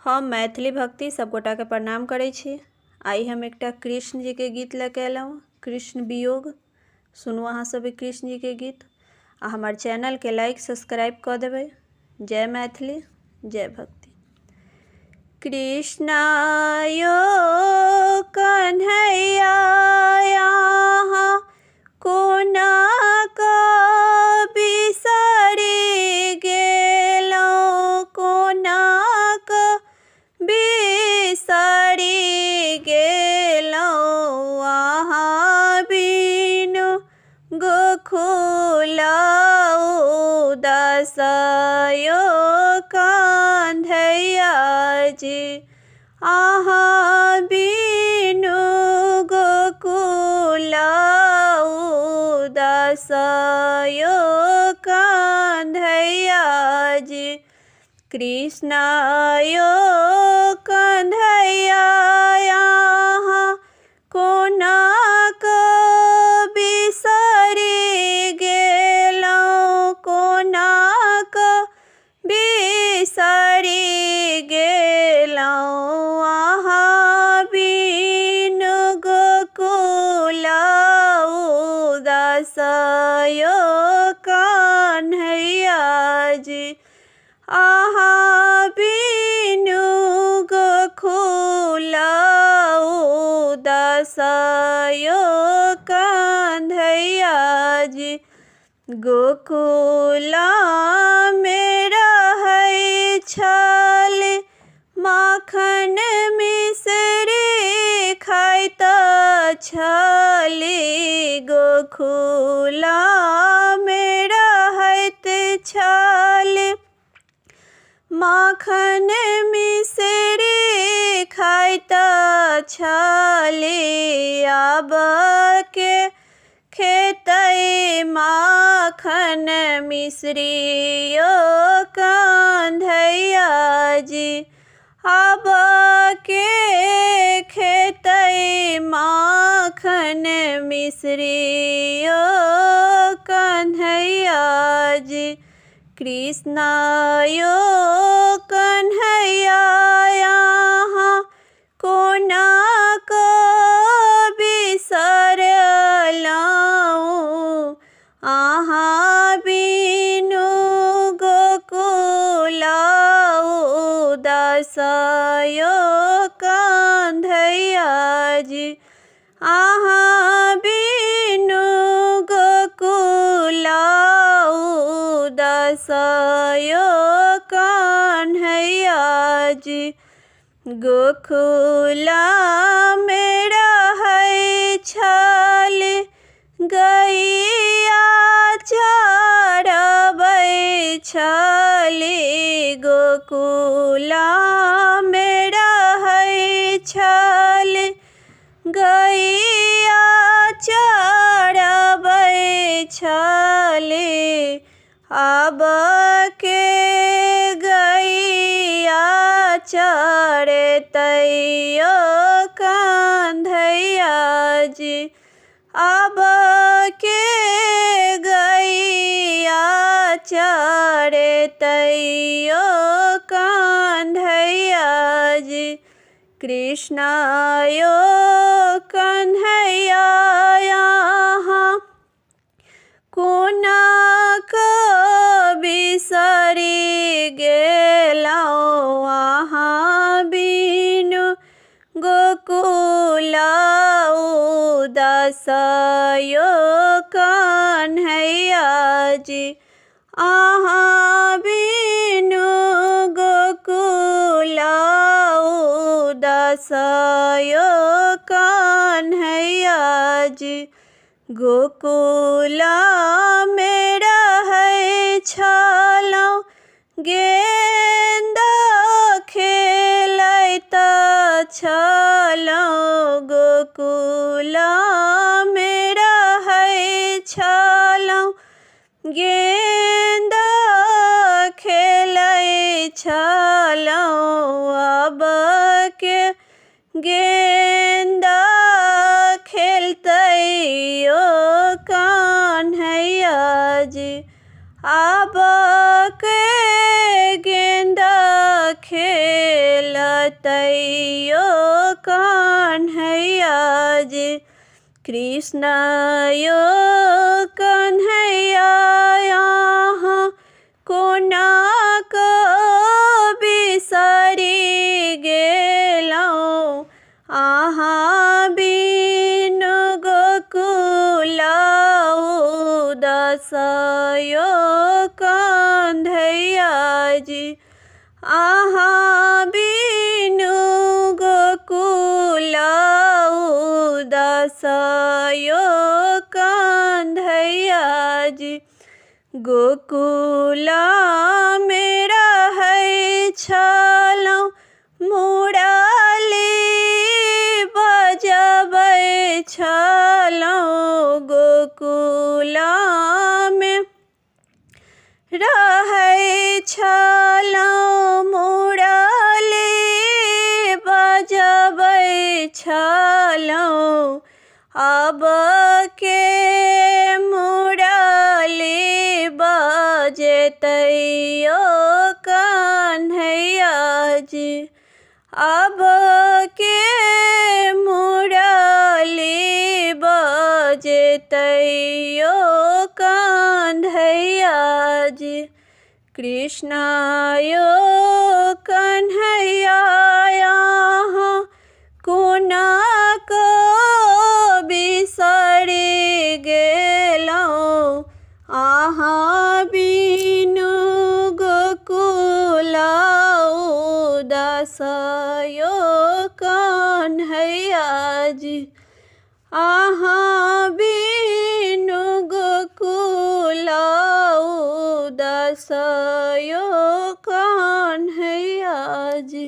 हम मैथिली भक्ति सब गोटा के प्रणाम करै छी। आई हम एकटा कृष्ण जी के गीत लेके एलहुँ, कृष्ण वियोग। सुनू अहाँ सब कृष्ण जी के गीत आ हमार चैनल के लाइक सब्सक्राइब कर देबै। जय मैथिली, जय भक्ति। कृष्णायो कन्हैया यहाँ कोना बिसरि गेलहुँ, कोना बिसरि गेलहुँ। अहाँ बिनु गोकुल उदासयो कन्हैया जी, अहाँ बिनु गोकुल उदासयो कन्हैया जी। कृष्णायो कन्हैया यहाँ कोना बिसरि गेलहुँ, कोना बिसरि गेलहुँ। अहाँ बिनु गोकुल उदासयो कन्हैया जी, अहाँ बिनु गोकुल उदासयो कन्हैया जी। गोकुल में रहै छल माखन मिसरी खाइत छली, गोकुल में रहैत छल माखन मिसरी खाइत छली। आब के खेतै माखन मिसरी यो कन्हैया जी, आब के खेतै माखन मिसरी यो कन्हैया जी। कृष्णायो कन्हैया यहाँ कोना बिसरलहुँ, अहाँ बिनु गोकुल उदासयो कन्हैया जी, अहाँ बिनु गोकुल उदासयो कन्हैया जी। गोकुल में रहै छल गैया चरबै छली, गोकुल में रहै छल गैया चरबै छली। आब के गैया चरतै यो कन्हैया जी, आब के गैया चरतै यो कन्हैया जी। कृष्णायो कन्हैया यहाँ कोना बिसरि गेलहुँ, अहाँ बिनु गोकुल उदासयो कन्हैया जी, अहाँ बिनु गोकुल उदासयो कन्हैया जी। गोकुल में रहै छलहुँ गेंद खेलैत छलहुँ, गोकुल में रहै छलहुँ गेंद खेलै छलहुँ। अब के गेंद खेलतै यो कन्हैया जी, आब के गेंद खेल जतैयो कन्हैया जी। कृष्ण यो कन्हैया यहाँ कोना को बिसरि गेलौं। अहाँ बिनु गोकुल उदास यो कन्हैया जी। अहाँ बिनु गोकुल उदास यो कन्हैया जी। गोकुल में रहै छलौं मुरली बजबै छलौं। गोकुल में रहै छलौं मुरली बजबै छलौं। अब के मुरली बजेतै यो कन्हैया जी। अब के मुरली बजेतै यो कन्हैया जी। कृष्ण यो कन्हैया यहाँ कोना को बिसरि गेलौं। अहाँ बिनु गोकुल उदास यो कन्हैया जी। अहाँ बिनु गोकुल उदास यो कन्हैया जी।